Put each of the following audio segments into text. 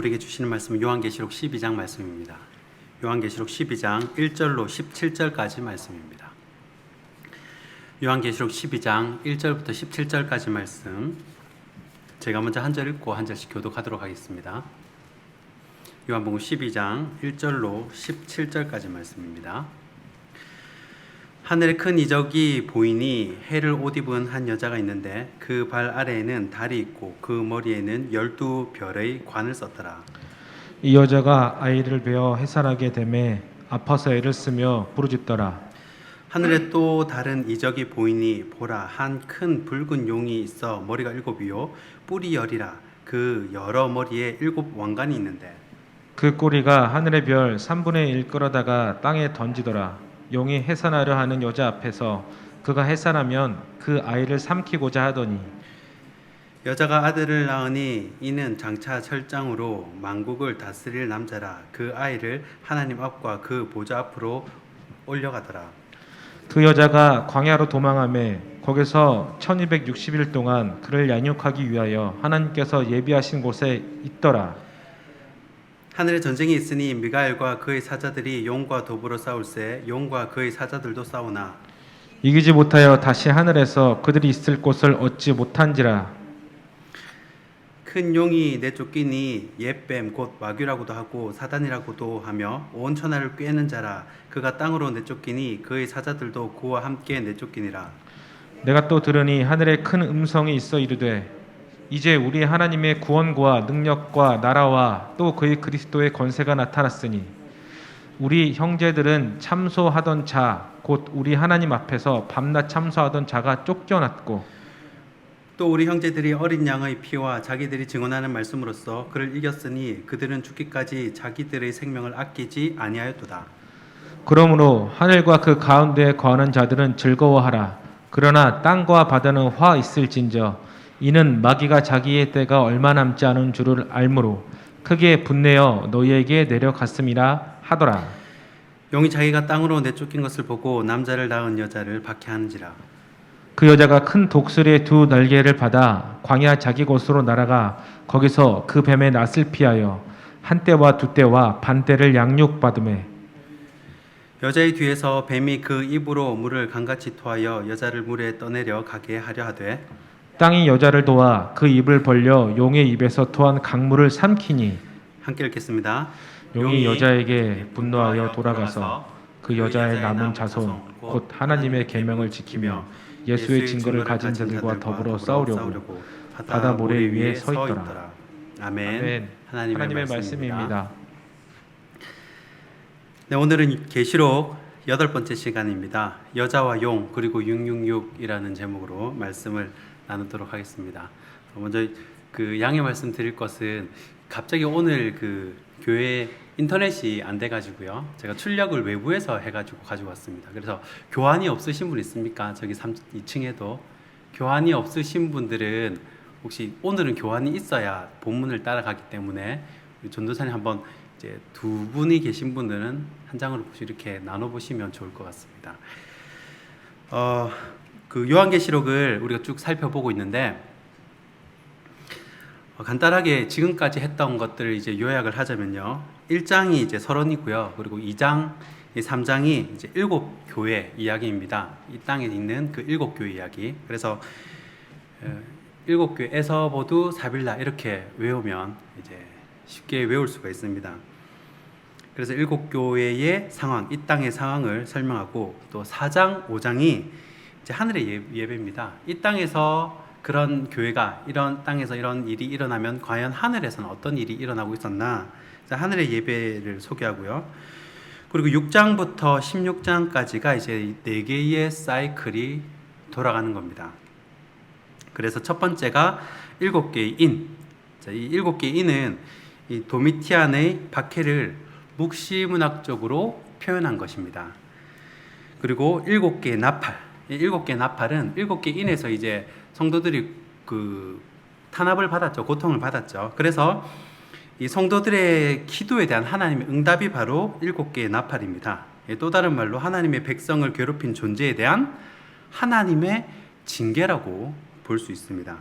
우리에게 주시는 말씀은 요한계시록 12장 말씀입니다. 요한계시록 12장 1절로 17절까지 말씀입니다. 요한계시록 12장 1절부터 17절까지 말씀, 제가 먼저 한 절 읽고 한 절씩 교독하도록 하겠습니다. 요한복음 12장 1절로 17절까지 말씀입니다. 하늘에 큰 이적이 보이니 해를 옷 입은 한 여자가 있는데 그 발 아래에는 달이 있고 그 머리에는 12별의 관을 썼더라. 이 여자가 아이를 베어 해산하게 되매 아파서 애를 쓰며 부르짖더라. 하늘에 또 다른 이적이 보이니 보라, 한 큰 붉은 용이 있어 머리가 7이요 뿔이 10이라. 그 여러 머리에 7 왕관이 있는데 그 꼬리가 하늘의 별 3분의 1 끌어다가 땅에 던지더라. 용이 해산하려 하는 여자 앞에서 그가 해산하면 그 아이를 삼키고자 하더니 여자가 아들을 낳으니 이는 장차 철장으로 만국을 다스릴 남자라. 그 아이를 하나님 앞과 그 보좌 앞으로 올려가더라. 그 여자가 광야로 도망하매 거기서 1260일 동안 그를 양육하기 위하여 하나님께서 예비하신 곳에 있더라. 하늘에 전쟁이 있으니 미가엘과 그의 사자들이 용과 더불어 싸울세 용과 그의 사자들도 싸우나 이기지 못하여 다시 하늘에서 그들이 있을 곳을 얻지 못한지라. 큰 용이 내쫓기니 옛뱀 곧 마귀라고도 하고 사단이라고도 하며 온 천하를 꿰는 자라. 그가 땅으로 내쫓기니 그의 사자들도 그와 함께 내쫓기니라. 내가 또 들으니 하늘에 큰 음성이 있어 이르되 이제 우리 하나님의 구원과 능력과 나라와 또 그의 그리스도의 권세가 나타났으니 우리 형제들은 참소하던 자 곧 우리 하나님 앞에서 밤낮 참소하던 자가 쫓겨났고 또 우리 형제들이 어린 양의 피와 자기들이 증언하는 말씀으로써 그를 이겼으니 그들은 죽기까지 자기들의 생명을 아끼지 아니하였도다. 그러므로 하늘과 그 가운데에 거하는 자들은 즐거워하라. 그러나 땅과 바다는 화 있을진저 이는 마귀가 자기의 때가 얼마 남지 않은 줄을 알므로 크게 분내어 너희에게 내려갔음이라 하더라. 용이 자기가 땅으로 내쫓긴 것을 보고 남자를 낳은 여자를 박해하는지라. 그 여자가 큰 독수리의 2 날개를 받아 광야 자기 곳으로 날아가 거기서 그 뱀의 낯을 피하여 한 때와 2 때와 반 때를 양육받으매 여자의 뒤에서 뱀이 그 입으로 물을 강같이 토하여 여자를 물에 떠내려 가게 하려 하되 땅이 여자를 도와 그 입을 벌려 용의 입에서 토한 강물을 삼키니 함께 읽겠습니다. 용이 여자에게 분노하여 돌아가서 그 여자의 남은 자손 곧 하나님의 계명을 지키며 예수의 증거를 가진 자들과 더불어 싸우려고 바다 모래 위에 서 있더라. 아멘. 하나님의 말씀입니다. 네, 오늘은 계시록 8번째 시간입니다. 여자와 용 그리고 666이라는 제목으로 말씀을 나누도록 하겠습니다. 먼저 그 양해 말씀 드릴 것은 갑자기 오늘 그 교회 인터넷이 안 돼가지고요. 제가 출력을 외부에서 해가지고 가지고 왔습니다. 그래서 교환이 없으신 분 있습니까? 저기 2층에도 교환이 없으신 분들은 혹시 오늘은 교환이 있어야 본문을 따라가기 때문에 전도사님 한번 이제 2분이 계신 분들은 한 장으로 이렇게 나눠 보시면 좋을 것 같습니다. 그 요한계시록을 우리가 쭉 살펴보고 있는데 간단하게 지금까지 했던 것들을 이제 요약을 하자면요. 1장이 이제 서론이고요. 그리고 2장, 3장이 이제 7교회 이야기입니다. 이 땅에 있는 그 7교회 이야기. 그래서 7교회에서 모두 사빌라 이렇게 외우면 이제 쉽게 외울 수가 있습니다. 그래서 7교회의 상황, 이 땅의 상황을 설명하고 또 4장, 5장이 이제 하늘의 예배입니다. 이 땅에서 그런 교회가 이런 땅에서 이런 일이 일어나면 과연 하늘에서는 어떤 일이 일어나고 있었나? 하늘의 예배를 소개하고요. 그리고 6장부터 16장까지가 이제 4개의 사이클이 돌아가는 겁니다. 그래서 첫 번째가 7개의 인. 자, 이 7개의 인은 이 도미티안의 박해를 묵시문학적으로 표현한 것입니다. 그리고 7개의 나팔. 이 7개의 나팔은 7개의 인에서 이제 성도들이 그 탄압을 받았죠. 고통을 받았죠. 그래서 이 성도들의 기도에 대한 하나님의 응답이 바로 7개의 나팔입니다. 또 다른 말로 하나님의 백성을 괴롭힌 존재에 대한 하나님의 징계라고 볼 수 있습니다.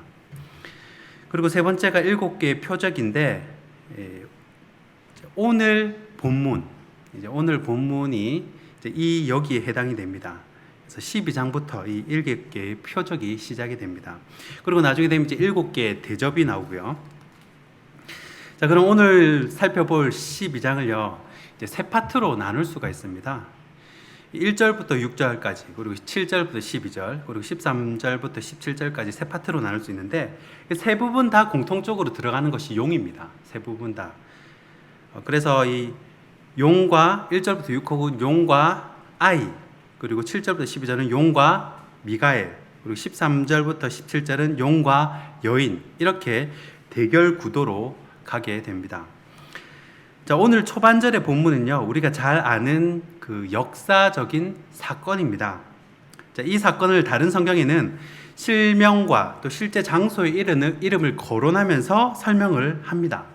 그리고 세 번째가 7개의 표적인데 오늘 본문, 이제 오늘 본문이 이제 이 여기에 해당이 됩니다. 그래서 12장부터 이 7개의 표적이 시작이 됩니다. 그리고 나중에 되면 이제 7개의 대접이 나오고요. 자, 그럼 오늘 살펴볼 12장을요, 이제 세 파트로 나눌 수가 있습니다. 1절부터 6절까지, 그리고 7절부터 12절, 그리고 13절부터 17절까지 세 파트로 나눌 수 있는데, 세 부분 다 공통적으로 들어가는 것이 용입니다. 세 부분 다. 그래서 이 용과 1절부터 6절은 용과 아이, 그리고 7절부터 12절은 용과 미가엘, 그리고 13절부터 17절은 용과 여인, 이렇게 대결 구도로 가게 됩니다. 자, 오늘 초반절의 본문은요, 우리가 잘 아는 그 역사적인 사건입니다. 자, 이 사건을 다른 성경에는 실명과 또 실제 장소의 이름을 거론하면서 설명을 합니다.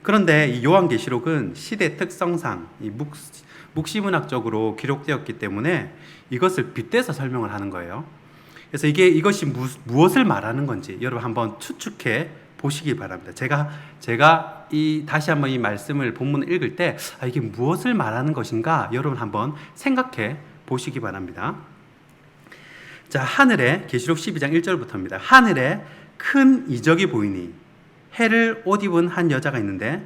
그런데 이 요한계시록은 시대 특성상 이 묵시문학적으로 기록되었기 때문에 이것을 빗대서 설명을 하는 거예요. 그래서 이것이 무엇을 말하는 건지 여러분 한번 추측해 보시기 바랍니다. 제가 다시 한번 이 말씀을 본문을 읽을 때 이게 무엇을 말하는 것인가 여러분 한번 생각해 보시기 바랍니다. 자, 하늘에 계시록 12장 1절부터입니다. 하늘에 큰 이적이 보이니 해를 옷 입은 한 여자가 있는데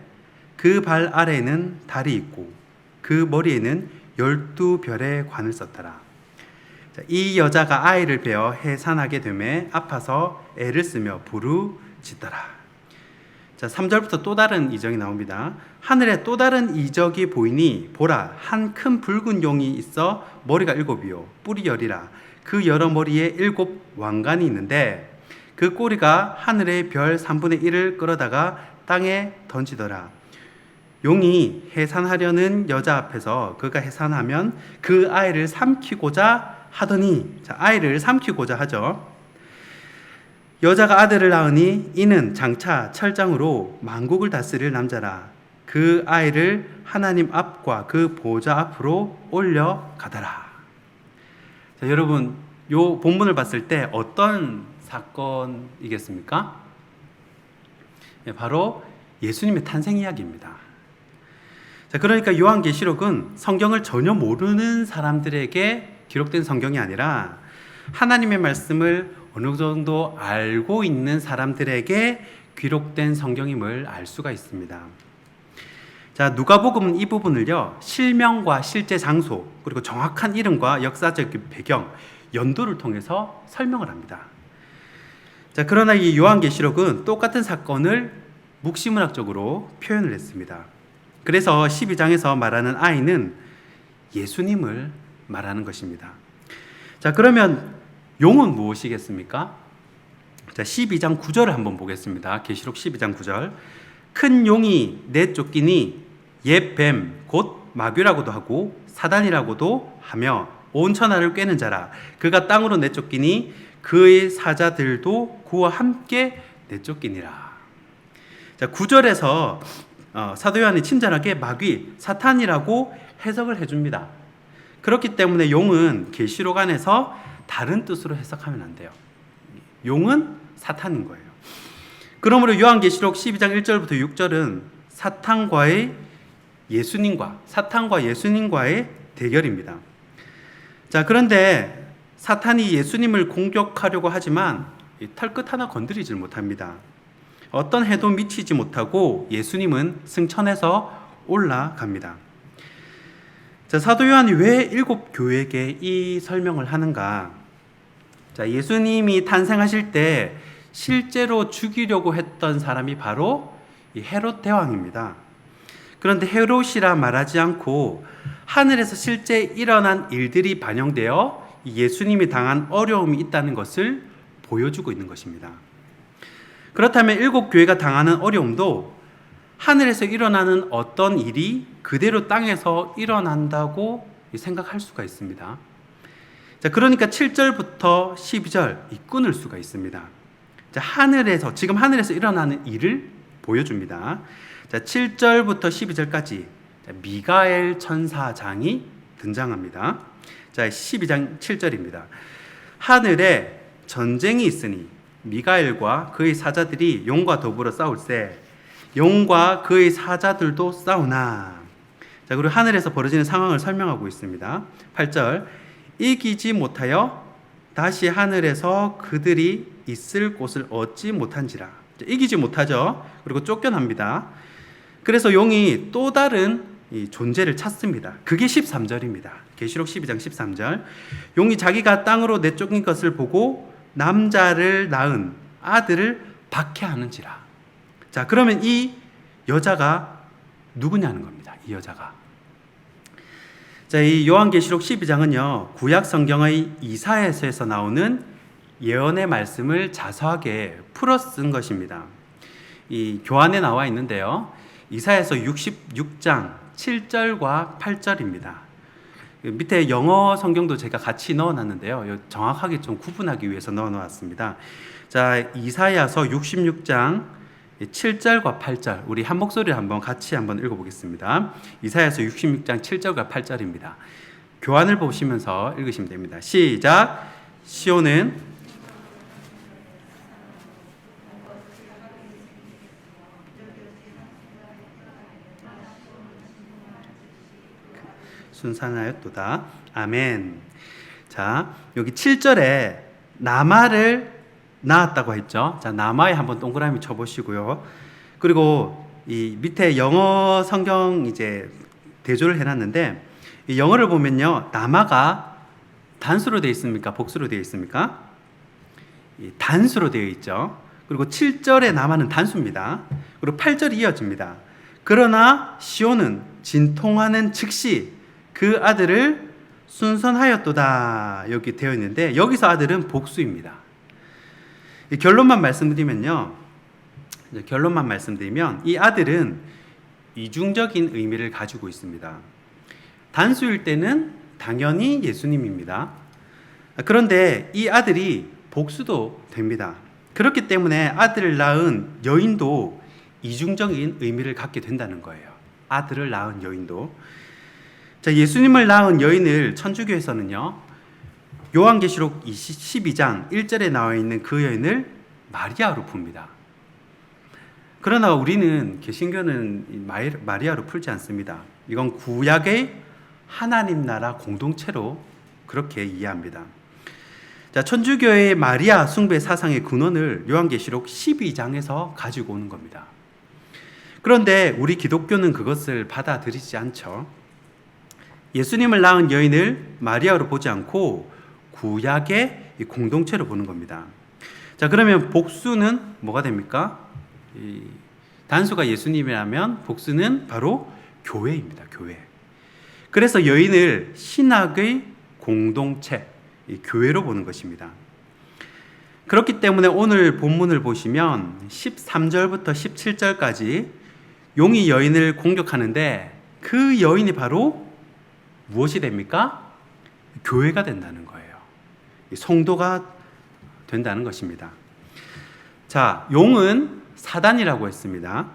그 발 아래에는 달이 있고 그 머리에는 12별의 관을 썼더라. 자, 이 여자가 아이를 베어 해산하게 되매 아파서 애를 쓰며 부르짖더라. 자, 3절부터 또 다른 이적이 나옵니다. 하늘에 또 다른 이적이 보이니 보라, 한 큰 붉은 용이 있어 머리가 7이요 뿔이 10이라. 그 여러 머리에 7 왕관이 있는데 그 꼬리가 하늘의 별 3분의 1을 끌어다가 땅에 던지더라. 용이 해산하려는 여자 앞에서 그가 해산하면 그 아이를 삼키고자 하더니, 자, 아이를 삼키고자 하죠. 여자가 아들을 낳으니 이는 장차 철장으로 만국을 다스릴 남자라. 그 아이를 하나님 앞과 그 보좌 앞으로 올려가더라. 자, 여러분, 요 본문을 봤을 때 어떤 사건이겠습니까? 바로 예수님의 탄생 이야기입니다. 자, 그러니까 요한계시록은 성경을 전혀 모르는 사람들에게 기록된 성경이 아니라 하나님의 말씀을 어느 정도 알고 있는 사람들에게 기록된 성경임을 알 수가 있습니다. 자, 누가복음은 이 부분을요, 실명과 실제 장소, 그리고 정확한 이름과 역사적 배경, 연도를 통해서 설명을 합니다. 자, 그러나 이 요한계시록은 똑같은 사건을 묵시문학적으로 표현을 했습니다. 그래서 12장에서 말하는 아이는 예수님을 말하는 것입니다. 자, 그러면 용은 무엇이겠습니까? 자, 12장 9절을 한번 보겠습니다. 계시록 12장 9절. 큰 용이 내쫓기니 옛 뱀 곧 마귀라고도 하고 사단이라고도 하며 온 천하를 꿰는 자라. 그가 땅으로 내쫓기니 그의 사자들도 그와 함께 내쫓기니라. 자, 9절에서 사도 요한이 친절하게 마귀, 사탄이라고 해석을 해줍니다. 그렇기 때문에 용은 계시록 안에서 다른 뜻으로 해석하면 안 돼요. 용은 사탄인 거예요. 그러므로 요한계시록 12장 1절부터 6절은 사탄과 예수님과의 대결입니다. 자, 그런데 사탄이 예수님을 공격하려고 하지만 털끝 하나 건드리질 못합니다. 어떤 해도 미치지 못하고 예수님은 승천해서 올라갑니다. 자, 사도 요한이 왜 7교회에게 이 설명을 하는가? 자, 예수님이 탄생하실 때 실제로 죽이려고 했던 사람이 바로 이 헤롯 대왕입니다. 그런데 헤롯이라 말하지 않고 하늘에서 실제 일어난 일들이 반영되어 예수님이 당한 어려움이 있다는 것을 보여주고 있는 것입니다. 그렇다면 7교회가 당하는 어려움도 하늘에서 일어나는 어떤 일이 그대로 땅에서 일어난다고 생각할 수가 있습니다. 자, 그러니까 7절부터 12절 끊을 수가 있습니다. 자, 지금 하늘에서 일어나는 일을 보여줍니다. 자, 7절부터 12절까지 미가엘 천사장이 등장합니다. 자, 12장 7절입니다. 하늘에 전쟁이 있으니 미가엘과 그의 사자들이 용과 더불어 싸울세 용과 그의 사자들도 싸우나. 자, 그리고 하늘에서 벌어지는 상황을 설명하고 있습니다. 8절, 이기지 못하여 다시 하늘에서 그들이 있을 곳을 얻지 못한지라. 이기지 못하죠. 그리고 쫓겨납니다. 그래서 용이 또 다른 이 존재를 찾습니다. 그게 13절입니다. 계시록 12장 13절. 용이 자기가 땅으로 내쫓긴 것을 보고 남자를 낳은 아들을 박해하는지라. 자, 그러면 이 여자가 누구냐는 겁니다. 이 여자가. 자, 이 요한계시록 12장은요, 구약 성경의 이사야서에서 나오는 예언의 말씀을 자세하게 풀어 쓴 것입니다. 이 교환에 나와 있는데요. 이사야서 66장 7절과 8절입니다. 밑에 영어 성경도 제가 같이 넣어 놨는데요. 정확하게 좀 구분하기 위해서 넣어 놓았습니다. 자, 이사야서 66장 7절과 8절, 우리 한 목소리를 같이 읽어 보겠습니다. 이사야서 66장 7절과 8절입니다. 교환을 보시면서 읽으시면 됩니다. 시작. 시온은 순산하였도다. 아멘. 자, 여기 7절에 나마를 낳았다고 했죠. 자, 나마에 한번 동그라미 쳐보시고요. 그리고 이 밑에 영어 성경 이제 대조를 해놨는데, 이 영어를 보면요, 나마가 단수로 되어 있습니까? 복수로 되어 있습니까? 단수로 되어 있죠. 그리고 7절에 나마는 단수입니다. 그리고 8절이 이어집니다. 그러나 시온은 진통하는 즉시 그 아들을 순선하였도다. 여기 되어 있는데, 여기서 아들은 복수입니다. 결론만 말씀드리면 이 아들은 이중적인 의미를 가지고 있습니다. 단수일 때는 당연히 예수님입니다. 그런데 이 아들이 복수도 됩니다. 그렇기 때문에 아들을 낳은 여인도 이중적인 의미를 갖게 된다는 거예요. 아들을 낳은 여인도. 자, 예수님을 낳은 여인을 천주교에서는요, 요한계시록 12장 1절에 나와 있는 그 여인을 마리아로 풉니다. 그러나 우리는 개신교는 마리아로 풀지 않습니다. 이건 구약의 하나님 나라 공동체로 그렇게 이해합니다. 자, 천주교의 마리아 숭배 사상의 근원을 요한계시록 12장에서 가지고 오는 겁니다. 그런데 우리 기독교는 그것을 받아들이지 않죠. 예수님을 낳은 여인을 마리아로 보지 않고 구약의 공동체로 보는 겁니다. 자, 그러면 복수는 뭐가 됩니까? 단수가 예수님이라면 복수는 바로 교회입니다. 교회. 그래서 여인을 신학의 공동체, 교회로 보는 것입니다. 그렇기 때문에 오늘 본문을 보시면 13절부터 17절까지 용이 여인을 공격하는데 그 여인이 바로 무엇이 됩니까? 교회가 된다는 거예요. 성도가 된다는 것입니다. 자, 용은 사단이라고 했습니다.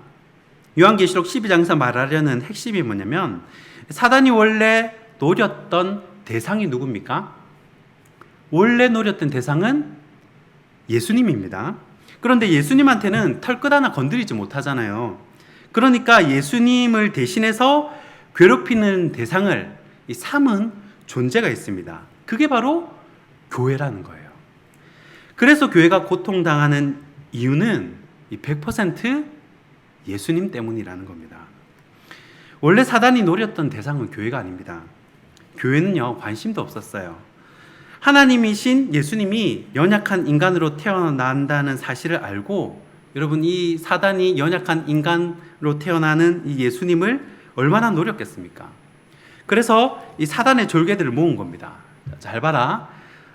요한계시록 12장에서 말하려는 핵심이 뭐냐면, 사단이 원래 노렸던 대상이 누굽니까? 원래 노렸던 대상은 예수님입니다. 그런데 예수님한테는 털끝 하나 건드리지 못하잖아요. 그러니까 예수님을 대신해서 괴롭히는 대상을 삼은 존재가 있습니다. 그게 바로 교회라는 거예요. 그래서 교회가 고통당하는 이유는 100% 예수님 때문이라는 겁니다. 원래 사단이 노렸던 대상은 교회가 아닙니다. 교회는요, 관심도 없었어요. 하나님이신 예수님이 연약한 인간으로 태어난다는 사실을 알고, 여러분, 이 사단이 연약한 인간으로 태어나는 이 예수님을 얼마나 노렸겠습니까? 그래서 이 사단의 졸개들을 모은 겁니다. 잘 봐라.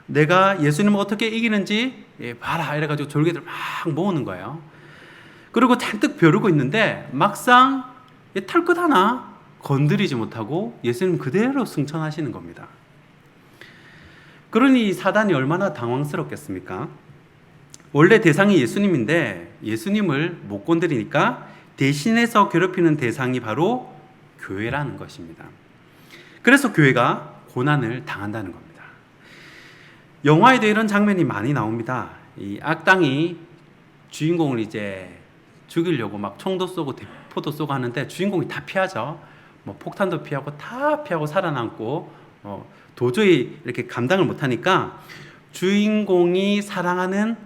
내가 예수님을 어떻게 이기는지 봐라. 이래가지고 졸개들 막 모으는 거예요. 그리고 잔뜩 벼르고 있는데 막상 털끝 하나 건드리지 못하고 예수님 그대로 승천하시는 겁니다. 그러니 사단이 얼마나 당황스럽겠습니까? 원래 대상이 예수님인데 예수님을 못 건드리니까 대신해서 괴롭히는 대상이 바로 교회라는 것입니다. 그래서 교회가 고난을 당한다는 겁니다. 영화에도 이런 장면이 많이 나옵니다. 이 악당이 주인공을 이제 죽이려고 막 총도 쏘고 대포도 쏘고 하는데 주인공이 다 피하죠. 뭐 폭탄도 피하고 다 피하고 살아남고 도저히 이렇게 감당을 못하니까 주인공이 사랑하는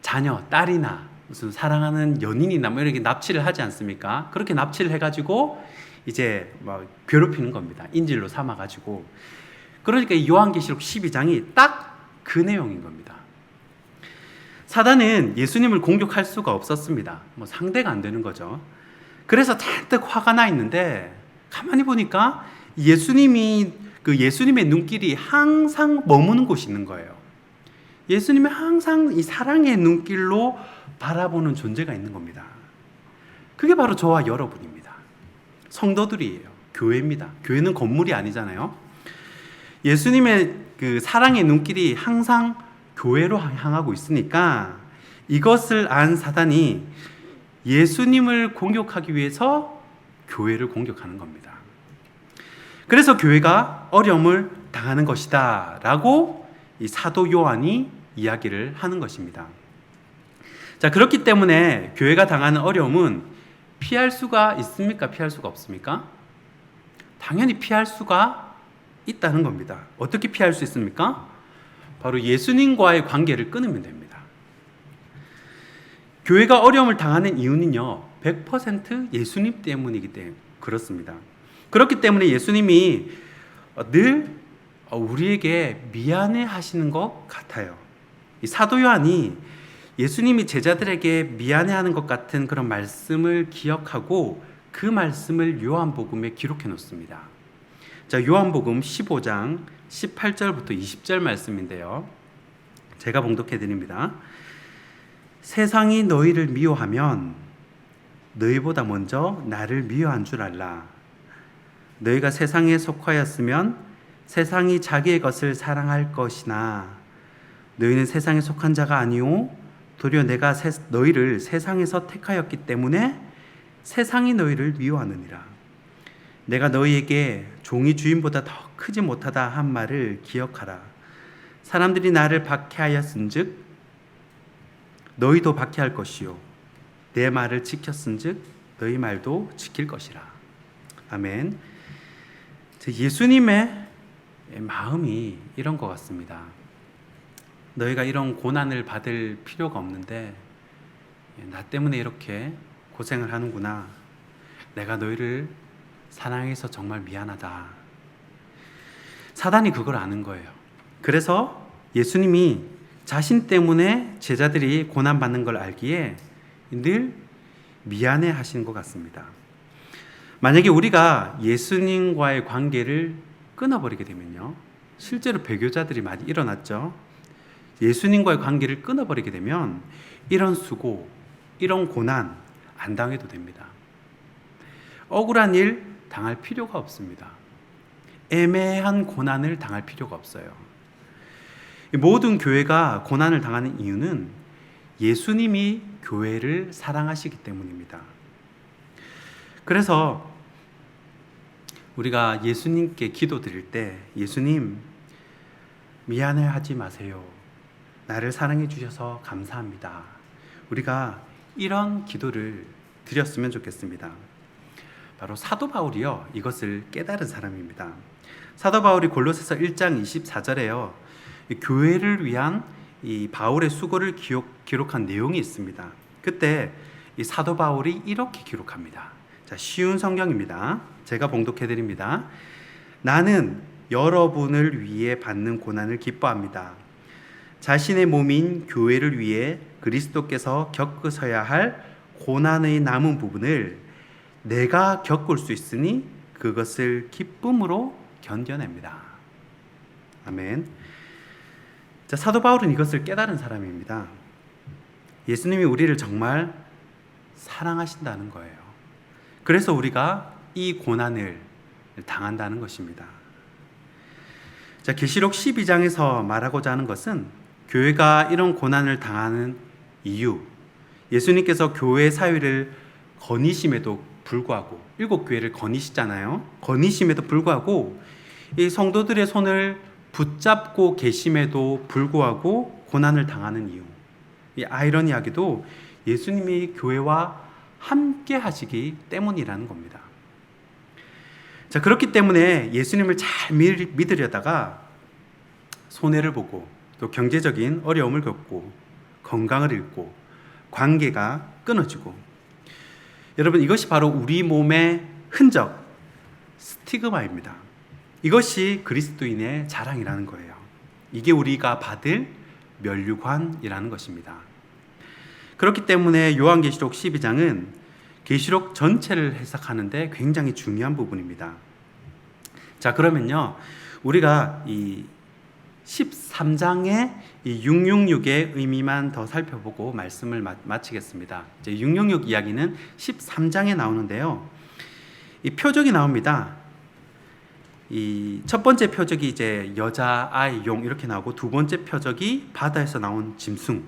자녀, 딸이나 무슨 사랑하는 연인이나 뭐 이렇게 납치를 하지 않습니까? 그렇게 납치를 해가지고 이제 뭐 괴롭히는 겁니다. 인질로 삼아가지고. 그러니까 이 요한계시록 12장이 딱 그 내용인 겁니다. 사단은 예수님을 공격할 수가 없었습니다. 뭐 상대가 안 되는 거죠. 그래서 잔뜩 화가 나 있는데 가만히 보니까 예수님의 눈길이 항상 머무는 곳이 있는 거예요. 예수님이 항상 이 사랑의 눈길로 바라보는 존재가 있는 겁니다. 그게 바로 저와 여러분입니다. 성도들이에요. 교회입니다. 교회는 건물이 아니잖아요. 예수님의 그 사랑의 눈길이 항상 교회로 향하고 있으니까 이것을 안 사단이 예수님을 공격하기 위해서 교회를 공격하는 겁니다. 그래서 교회가 어려움을 당하는 것이다 라고 이 사도 요한이 이야기를 하는 것입니다. 자, 그렇기 때문에 교회가 당하는 어려움은 피할 수가 있습니까? 피할 수가 없습니까? 당연히 피할 수가 있다는 겁니다. 어떻게 피할 수 있습니까? 바로 예수님과의 관계를 끊으면 됩니다. 교회가 어려움을 당하는 이유는요, 100% 예수님 때문이기 때문에 그렇습니다. 그렇기 때문에 예수님이 늘 우리에게 미안해 하시는 것 같아요. 이 사도 요한이 예수님이 제자들에게 미안해 하는 것 같은 그런 말씀을 기억하고 그 말씀을 요한복음에 기록해 놓습니다. 자, 요한복음 15장 18절부터 20절 말씀인데요. 제가 봉독해 드립니다. 세상이 너희를 미워하면 너희보다 먼저 나를 미워한 줄 알라. 너희가 세상에 속하였으면 세상이 자기의 것을 사랑할 것이나 너희는 세상에 속한 자가 아니오 도리어 내가 너희를 세상에서 택하였기 때문에 세상이 너희를 미워하느니라. 내가 너희에게 종이 주인보다 더 크지 못하다 한 말을 기억하라. 사람들이 나를 박해하였은즉 너희도 박해할 것이요 내 말을 지켰은즉 너희 말도 지킬 것이라. 아멘. 예수님의 마음이 이런 것 같습니다. 너희가 이런 고난을 받을 필요가 없는데 나 때문에 이렇게 고생을 하는구나. 내가 너희를 사랑해서 정말 미안하다. 사단이 그걸 아는 거예요. 그래서 예수님이 자신 때문에 제자들이 고난받는 걸 알기에 늘 미안해 하시는 것 같습니다. 만약에 우리가 예수님과의 관계를 끊어버리게 되면요, 실제로 배교자들이 많이 일어났죠. 예수님과의 관계를 끊어버리게 되면 이런 수고, 이런 고난 안 당해도 됩니다. 억울한 일 당할 필요가 없습니다. 애매한 고난을 당할 필요가 없어요. 모든 교회가 고난을 당하는 이유는 예수님이 교회를 사랑하시기 때문입니다. 그래서 우리가 예수님께 기도드릴 때 예수님 미안해하지 마세요. 나를 사랑해 주셔서 감사합니다. 우리가 이런 기도를 드렸으면 좋겠습니다. 바로 사도 바울이요, 이것을 깨달은 사람입니다. 사도 바울이 골로새서 1장 24절에요, 교회를 위한 이 바울의 수고를 기록한 내용이 있습니다. 그때 이 사도 바울이 이렇게 기록합니다. 자, 쉬운 성경입니다. 제가 봉독해 드립니다. 나는 여러분을 위해 받는 고난을 기뻐합니다. 자신의 몸인 교회를 위해 그리스도께서 겪으셔야 할 고난의 남은 부분을 내가 겪을 수 있으니 그것을 기쁨으로 견뎌냅니다. 아멘. 자, 사도 바울은 이것을 깨달은 사람입니다. 예수님이 우리를 정말 사랑하신다는 거예요. 그래서 우리가 이 고난을 당한다는 것입니다. 자, 계시록 12장에서 말하고자 하는 것은 교회가 이런 고난을 당하는 이유, 예수님께서 교회 사회를 거니심에도 불구하고, 7교회를 거니시잖아요. 거니심에도 불구하고 이 성도들의 손을 붙잡고 계심에도 불구하고 고난을 당하는 이유, 이 아이러니하게도 예수님이 교회와 함께 하시기 때문이라는 겁니다. 자, 그렇기 때문에 예수님을 잘 믿으려다가 손해를 보고 또 경제적인 어려움을 겪고 건강을 잃고 관계가 끊어지고, 여러분, 이것이 바로 우리 몸의 흔적, 스티그마입니다. 이것이 그리스도인의 자랑이라는 거예요. 이게 우리가 받을 면류관이라는 것입니다. 그렇기 때문에 요한계시록 12장은 계시록 전체를 해석하는데 굉장히 중요한 부분입니다. 자, 그러면요, 우리가 이 13장의 이 666의 의미만 더 살펴보고 말씀을 마치겠습니다. 이제 666 이야기는 13장에 나오는데요. 이 표적이 나옵니다. 이 첫 번째 표적이 이제 여자, 아이, 용 이렇게 나오고, 두 번째 표적이 바다에서 나온 짐승,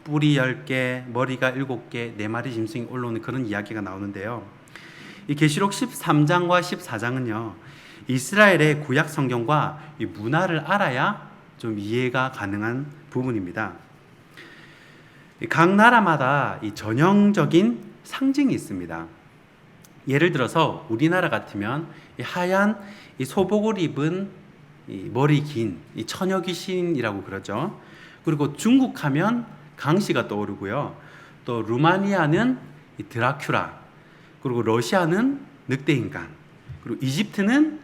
뿔이 10개, 머리가 7개, 4마리 짐승이 올라오는 그런 이야기가 나오는데요. 이 계시록 13장과 14장은요, 이스라엘의 구약 성경과 이 문화를 알아야 좀 이해가 가능한 부분입니다. 각 나라마다 이 전형적인 상징이 있습니다. 예를 들어서 우리나라 같으면 이 하얀 이 소복을 입은 이 머리 긴 이 처녀 귀신이라고 그러죠. 그리고 중국 하면 강씨가 떠오르고요. 또 루마니아는 이 드라큘라, 그리고 러시아는 늑대 인간, 그리고 이집트는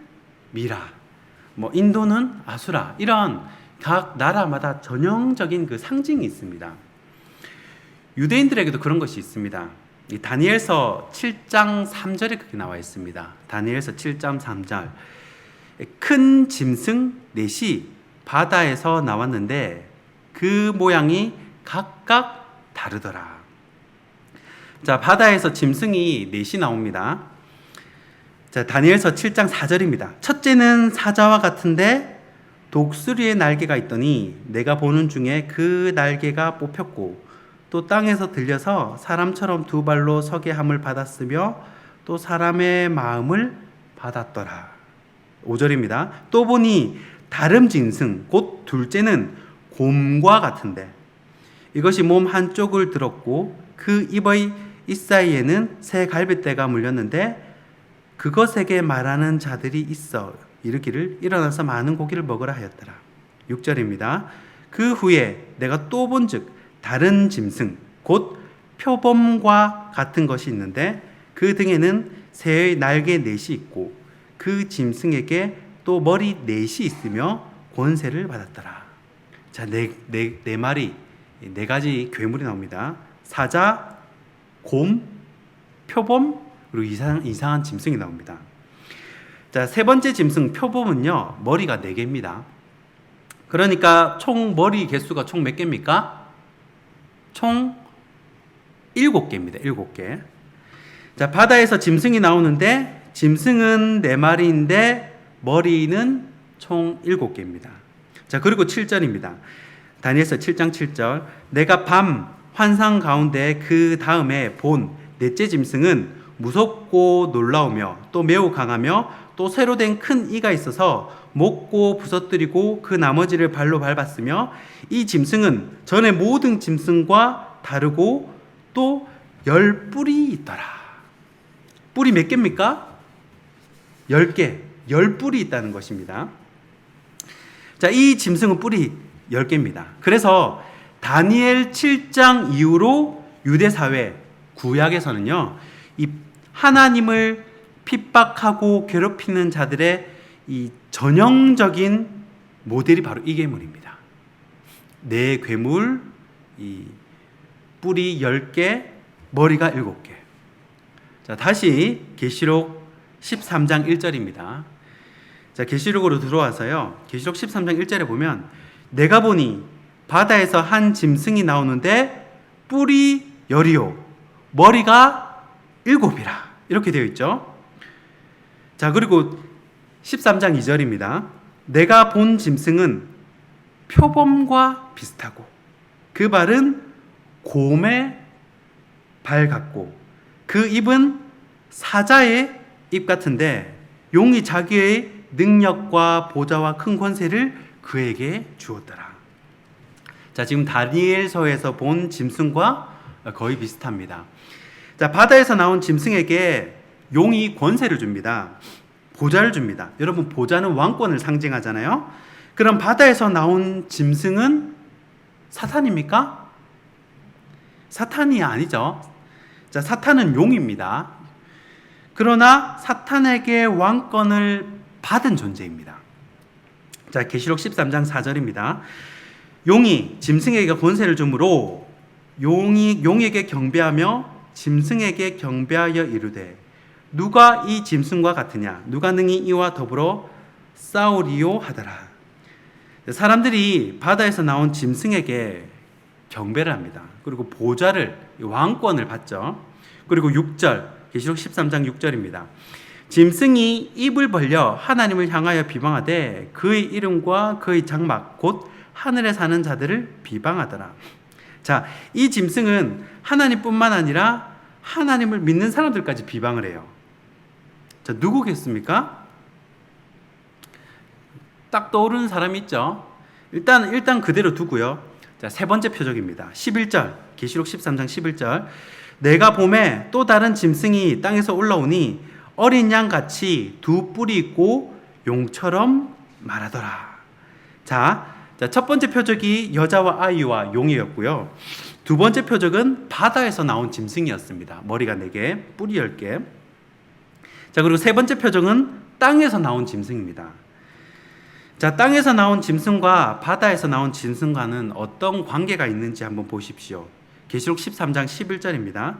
미라, 인도는 아수라, 이런 각 나라마다 전형적인 그 상징이 있습니다. 유대인들에게도 그런 것이 있습니다. 이 다니엘서 7장 3절에 그렇게 나와 있습니다. 다니엘서 7장 3절. 큰 짐승 넷이 바다에서 나왔는데 그 모양이 각각 다르더라. 자, 바다에서 짐승이 넷이 나옵니다. 자, 다니엘서 7장 4절입니다. 첫째는 사자와 같은데 독수리의 날개가 있더니 내가 보는 중에 그 날개가 뽑혔고 또 땅에서 들려서 사람처럼 두 발로 서게 함을 받았으며 또 사람의 마음을 받았더라. 5절입니다. 또 보니 다른 짐승 곧 둘째는 곰과 같은데 이것이 몸 한쪽을 들었고 그 입의 잇사이에는 새 갈빗대가 물렸는데 그것에게 말하는 자들이 있어 이르기를 일어나서 많은 고기를 먹으라 하였더라. 6절입니다. 그 후에 내가 또 본즉 다른 짐승 곧 표범과 같은 것이 있는데 그 등에는 새의 날개 넷이 있고 그 짐승에게 또 머리 넷이 있으며 권세를 받았더라. 자, 네 마리, 네 가지 괴물이 나옵니다. 사자, 곰, 표범, 그리고 이상한 짐승이 나옵니다. 자, 세 번째 짐승 표범은요, 머리가 4개입니다. 그러니까 총 머리 개수가 총 몇 개입니까? 총 7개입니다. 7개. 자, 바다에서 짐승이 나오는데 짐승은 4마리인데 머리는 총 7개입니다. 자, 그리고 7절입니다. 다니엘서 7장 7절. 내가 밤 환상 가운데 그 다음에 본 넷째 짐승은 무섭고 놀라우며 또 매우 강하며 또 새로 된 큰 이가 있어서 먹고 부서뜨리고 그 나머지를 발로 밟았으며 이 짐승은 전에 모든 짐승과 다르고 또 10뿔이 있더라. 뿔이 몇 개입니까? 10개. 10뿔이 있다는 것입니다. 자, 이 짐승은 뿔이 10개입니다. 그래서 다니엘 7장 이후로 유대사회, 구약에서는요, 이 하나님을 핍박하고 괴롭히는 자들의 이 전형적인 모델이 바로 이 괴물입니다. 네 괴물, 이 뿔이 10개, 머리가 7개. 자, 다시 계시록 13장 1절입니다. 자, 계시록으로 들어와서요. 계시록 13장 1절에 보면 내가 보니 바다에서 한 짐승이 나오는데 뿔이 10이요 머리가 7이라. 이렇게 되어 있죠. 자, 그리고 13장 2절입니다. 내가 본 짐승은 표범과 비슷하고 그 발은 곰의 발 같고 그 입은 사자의 입 같은데 용이 자기의 능력과 보좌와 큰 권세를 그에게 주었더라. 자, 지금 다니엘서에서 본 짐승과 거의 비슷합니다. 자, 바다에서 나온 짐승에게 용이 권세를 줍니다. 보좌를 줍니다. 여러분, 보좌는 왕권을 상징하잖아요. 그럼 바다에서 나온 짐승은 사탄입니까? 사탄이 아니죠. 자, 사탄은 용입니다. 그러나 사탄에게 왕권을 받은 존재입니다. 자, 계시록 13장 4절입니다. 용이 짐승에게 권세를 주므로 용에게 경배하며 짐승에게 경배하여 이르되 누가 이 짐승과 같으냐? 누가 능히 이와 더불어 싸우리요 하더라. 사람들이 바다에서 나온 짐승에게 경배를 합니다. 그리고 보좌를, 왕권을 받죠. 그리고 6절, 계시록 13장 6절입니다. 짐승이 입을 벌려 하나님을 향하여 비방하되 그의 이름과 그의 장막 곧 하늘에 사는 자들을 비방하더라. 자, 이 짐승은 하나님뿐만 아니라 하나님을 믿는 사람들까지 비방을 해요. 자, 누구겠습니까? 딱 떠오르는 사람이 있죠. 일단 그대로 두고요. 자, 세 번째 표적입니다. 11절, 계시록 13장 11절. 내가 봄에 또 다른 짐승이 땅에서 올라오니 어린 양 같이 두 뿔이 있고 용처럼 말하더라. 자, 첫 번째 표적이 여자와 아이와 용이었고요. 두 번째 표적은 바다에서 나온 짐승이었습니다. 머리가 4개, 뿔이 10개. 자, 그리고 세 번째 표적은 땅에서 나온 짐승입니다. 자, 땅에서 나온 짐승과 바다에서 나온 짐승과는 어떤 관계가 있는지 한번 보십시오. 계시록 13장 11절입니다.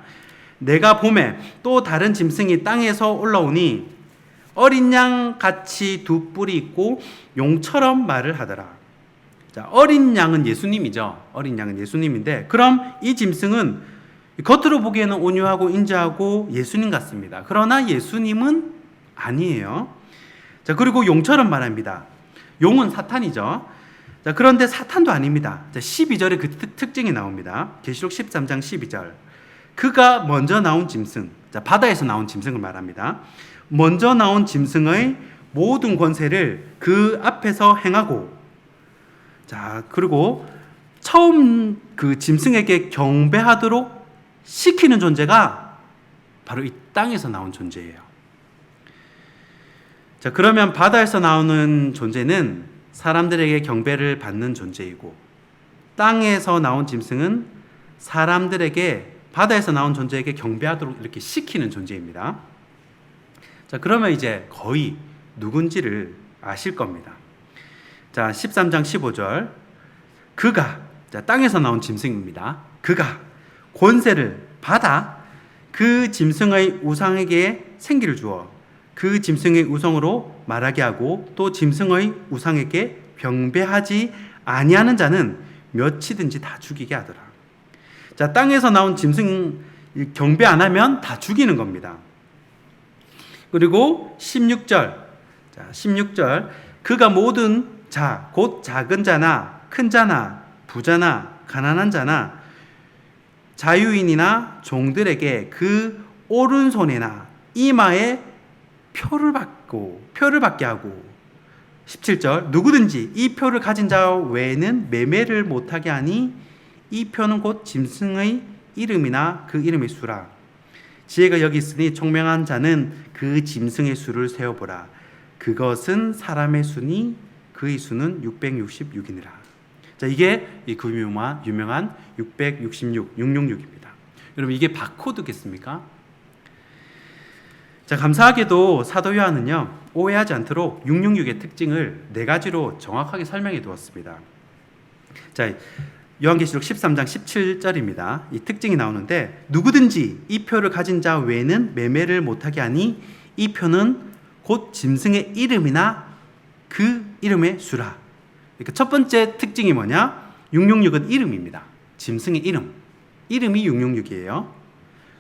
내가 봄에 또 다른 짐승이 땅에서 올라오니 어린 양 같이 두 뿔이 있고 용처럼 말을 하더라. 자, 어린 양은 예수님이죠. 어린 양은 예수님인데, 그럼 이 짐승은 겉으로 보기에는 온유하고 인자하고 예수님 같습니다. 그러나 예수님은 아니에요. 자, 그리고 용처럼 말합니다. 용은 사탄이죠. 자, 그런데 사탄도 아닙니다. 자, 12절에 그 특징이 나옵니다. 계시록 13장 12절. 그가 먼저 나온 짐승, 자, 바다에서 나온 짐승을 말합니다. 먼저 나온 짐승의 모든 권세를 그 앞에서 행하고, 자, 그리고 처음 그 짐승에게 경배하도록 시키는 존재가 바로 이 땅에서 나온 존재예요. 자, 그러면 바다에서 나오는 존재는 사람들에게 경배를 받는 존재이고, 땅에서 나온 짐승은 사람들에게, 바다에서 나온 존재에게 경배하도록 이렇게 시키는 존재입니다. 자, 그러면 이제 거의 누군지를 아실 겁니다. 자, 13장 15절. 그가, 자, 땅에서 나온 짐승입니다. 그가 권세를 받아 그 짐승의 우상에게 생기를 주어 그 짐승의 우상으로 말하게 하고 또 짐승의 우상에게 경배하지 아니하는 자는 몇이든지 다 죽이게 하더라. 자, 땅에서 나온 짐승 경배 안 하면 다 죽이는 겁니다. 그리고 16절. 자, 16절. 그가 모든 자, 곧 작은 자나 큰 자나 부자나 가난한 자나 자유인이나 종들에게 그 오른손에나 이마에 표를 받게 하고, 17절. 누구든지 이 표를 가진 자 외에는 매매를 못하게 하니 이 표는 곧 짐승의 이름이나 그 이름의 수라. 지혜가 여기 있으니 총명한 자는 그 짐승의 수를 세어보라. 그것은 사람의 수니 그의 수는 666이니라. 자, 이게 그 유명한 666입니다. 여러분, 이게 바코드겠습니까? 자, 감사하게도 사도 요한은요, 오해하지 않도록 666의 특징을 4가지로 정확하게 설명해 두었습니다. 자, 요한계시록 13장 17절입니다. 이 특징이 나오는데, 누구든지 이 표를 가진 자 외에는 매매를 못하게 하니 이 표는 곧 짐승의 이름이나 그 이름의 수라. 그러니까 첫 번째 특징이 뭐냐? 666은 이름입니다. 짐승의 이름. 이름이 666이에요.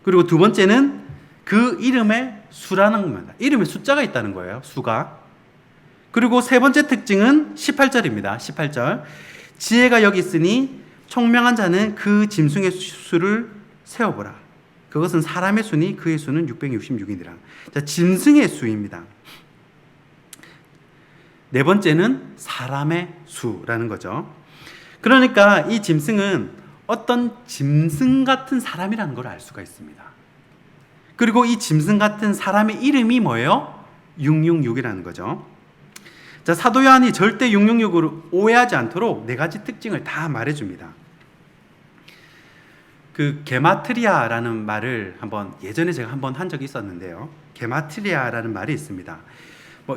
그리고 두 번째는 그 이름의 수라는 겁니다. 이름에 숫자가 있다는 거예요. 수가. 그리고 세 번째 특징은 18절입니다. 18절. 지혜가 여기 있으니 총명한 자는 그 짐승의 수를 세어보라. 그것은 사람의 수니 그의 수는 666이니라. 자, 짐승의 수입니다. 네 번째는 사람의 수라는 거죠. 그러니까 이 짐승은 어떤 짐승 같은 사람이라는 걸 알 수가 있습니다. 그리고 이 짐승 같은 사람의 이름이 뭐예요? 666이라는 거죠. 자, 사도 요한이 절대 666으로 오해하지 않도록 네 가지 특징을 다 말해줍니다. 그 게마트리아라는 말을 예전에 제가 한번 한 적이 있었는데요. 게마트리아라는 말이 있습니다.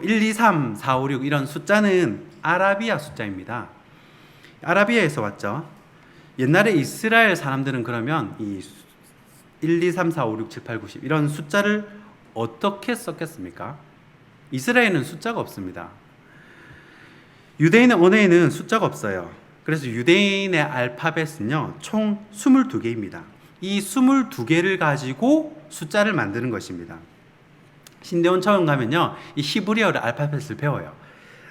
1, 2, 3, 4, 5, 6 이런 숫자는 아라비아 숫자입니다. 아라비아에서 왔죠. 옛날에 이스라엘 사람들은 그러면 이 1, 2, 3, 4, 5, 6, 7, 8, 9, 10 이런 숫자를 어떻게 썼겠습니까? 이스라엘은 숫자가 없습니다. 유대인의 언어에는 숫자가 없어요. 그래서 유대인의 알파벳은요, 총 22개입니다. 이 22개를 가지고 숫자를 만드는 것입니다. 신대원 처음 가면요, 이 히브리어를 알파벳을 배워요.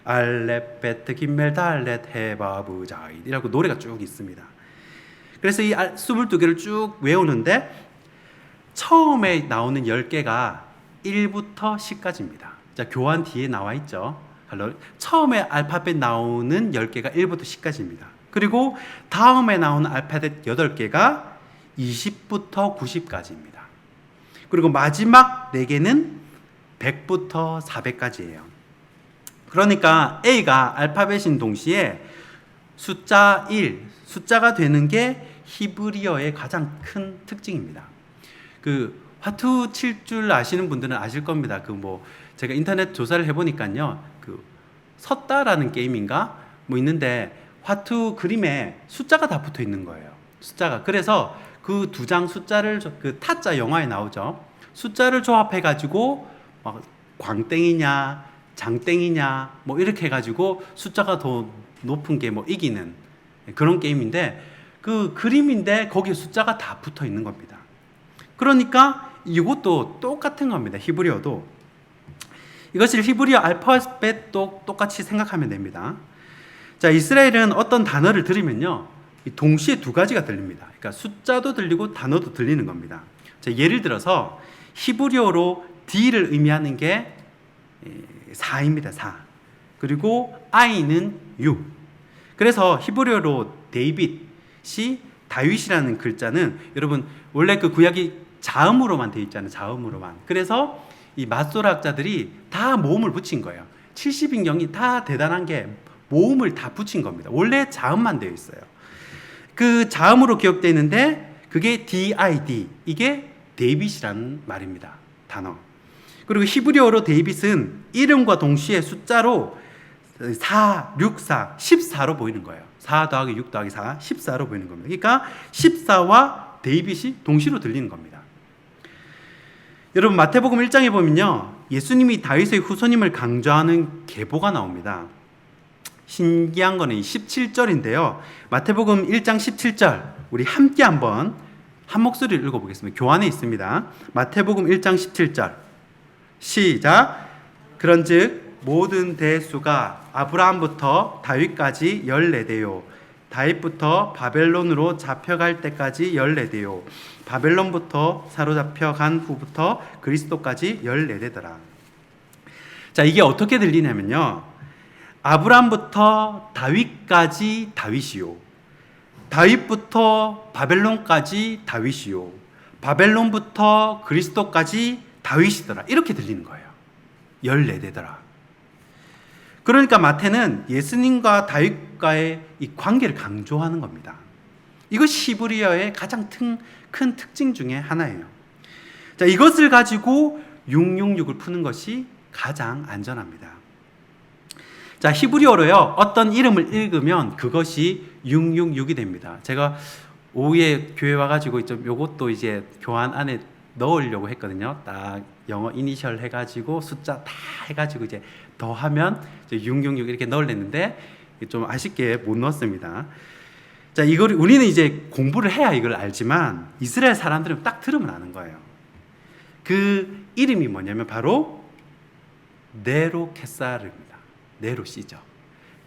알렙, 베트, 김멜, 달렛, 헤바브, 자이드 이라고 노래가 쭉 있습니다. 그래서 이 22개를 쭉 외우는데 처음에 나오는 10개가 1부터 10까지입니다. 자, 교환 뒤에 나와 있죠. 처음에 알파벳 나오는 10개가 1부터 10까지입니다. 그리고 다음에 나오는 알파벳 8개가 20부터 90까지입니다. 그리고 마지막 4개는 100부터 400까지예요. 그러니까 A가 알파벳인 동시에 숫자 1, 숫자가 되는 게 히브리어의 가장 큰 특징입니다. 그 화투 칠 줄 아시는 분들은 아실 겁니다. 제가 인터넷 조사를 해보니까요, 섰다라는 게임인가 있는데 화투 그림에 숫자가 다 붙어 있는 거예요. 숫자가. 그래서 그 두 장 숫자를 그 타짜 영화에 나오죠. 숫자를 조합해 가지고 막 광땡이냐 장땡이냐 이렇게 해 가지고 숫자가 더 높은 게 이기는 그런 게임인데, 그 그림인데 거기에 숫자가 다 붙어 있는 겁니다. 그러니까 이것도 똑같은 겁니다. 히브리어도. 이것을 히브리어 알파벳도 똑같이 생각하면 됩니다. 자, 이스라엘은 어떤 단어를 들으면요, 동시에 두 가지가 들립니다. 그러니까 숫자도 들리고 단어도 들리는 겁니다. 자, 예를 들어서 히브리어로 D를 의미하는 게 4입니다. 4. 그리고 I는 6. 그래서 히브리어로 데이빗이 다윗이라는 글자는 여러분 원래 그 구약이 자음으로만 되어 있잖아요. 자음으로만. 그래서 이 맞소리학자들이 다 모음을 붙인 거예요. 70인경이 다 대단한 게 모음을 다 붙인 겁니다. 원래 자음만 되어 있어요. 그 자음으로 기억되어 있는데 그게 DID, 이게 데이빗이라는 말입니다. 단어. 그리고 히브리어로 데이빗은 이름과 동시에 숫자로 4, 6, 4, 14로 보이는 거예요. 4 더하기 6 더하기 4, 14로 보이는 겁니다. 그러니까 14와 데이빗이 동시로 들리는 겁니다. 여러분 마태복음 1장에 보면요, 예수님이 다윗의 후손임을 강조하는 계보가 나옵니다. 신기한 거는 17절인데요. 마태복음 1장 17절 우리 함께 한번 한 목소리를 읽어보겠습니다. 교환에 있습니다. 마태복음 1장 17절 시작. 그런즉 모든 대수가 아브라함부터 다윗까지 14대요. 다윗부터 바벨론으로 잡혀갈 때까지 14대요. 바벨론부터 사로잡혀간 후부터 그리스도까지 14대더라. 자, 이게 어떻게 들리냐면요, 아브라함부터 다윗까지 다윗이요, 다윗부터 바벨론까지 다윗이요, 바벨론부터 그리스도까지 다윗이더라, 이렇게 들리는 거예요. 14대더라. 그러니까 마태는 예수님과 다윗과의 이 관계를 강조하는 겁니다. 이것이 히브리어의 가장 큰 특징 중에 하나예요. 자, 이것을 가지고 666을 푸는 것이 가장 안전합니다. 자, 히브리어로요, 어떤 이름을 읽으면 그것이 666이 됩니다. 제가 오후에 교회 와가지고 요것도 이제 교환 안에 넣으려고 했거든요. 딱 영어 이니셜 해가지고 숫자 다 해가지고 이제 더하면 666 이렇게 넣으려는데 좀 아쉽게 못 넣었습니다. 자, 이걸 우리는 이제 공부를 해야 이걸 알지만 이스라엘 사람들은 딱 들으면 아는 거예요. 그 이름이 뭐냐면 바로 네로케사르입니다. 네로시죠.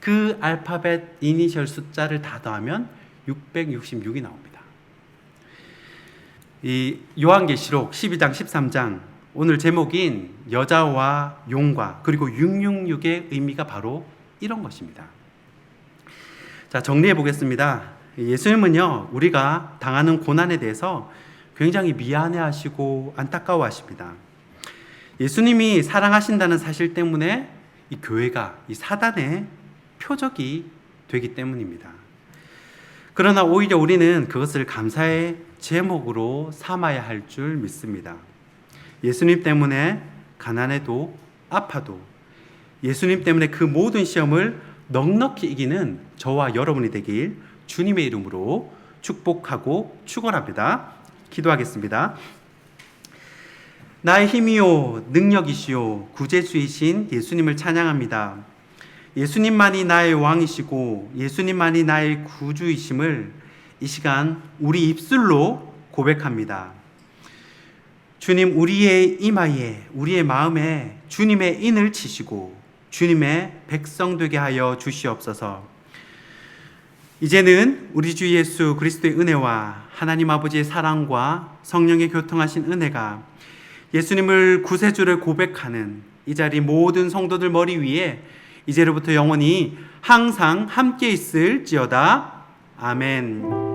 그 알파벳 이니셜 숫자를 다 더하면 666이 나옵니다. 이 요한계시록 12장 13장 오늘 제목인 여자와 용과 그리고 666의 의미가 바로 이런 것입니다. 자, 정리해 보겠습니다. 예수님은요, 우리가 당하는 고난에 대해서 굉장히 미안해하시고 안타까워하십니다. 예수님이 사랑하신다는 사실 때문에 이 교회가 이 사단의 표적이 되기 때문입니다. 그러나 오히려 우리는 그것을 감사의 제목으로 삼아야 할 줄 믿습니다. 예수님 때문에 가난해도 아파도 예수님 때문에 그 모든 시험을 넉넉히 이기는 저와 여러분이 되길 주님의 이름으로 축복하고 축원합니다. 기도하겠습니다. 나의 힘이요 능력이시요 구제주이신 예수님을 찬양합니다. 예수님만이 나의 왕이시고 예수님만이 나의 구주이심을 이 시간 우리 입술로 고백합니다. 주님, 우리의 이마에 우리의 마음에 주님의 인을 치시고 주님의 백성 되게 하여 주시옵소서. 이제는 우리 주 예수 그리스도의 은혜와 하나님 아버지의 사랑과 성령의 교통하신 은혜가 예수님을 구세주를 고백하는 이 자리 모든 성도들 머리 위에 이제로부터 영원히 항상 함께 있을지어다. 아멘.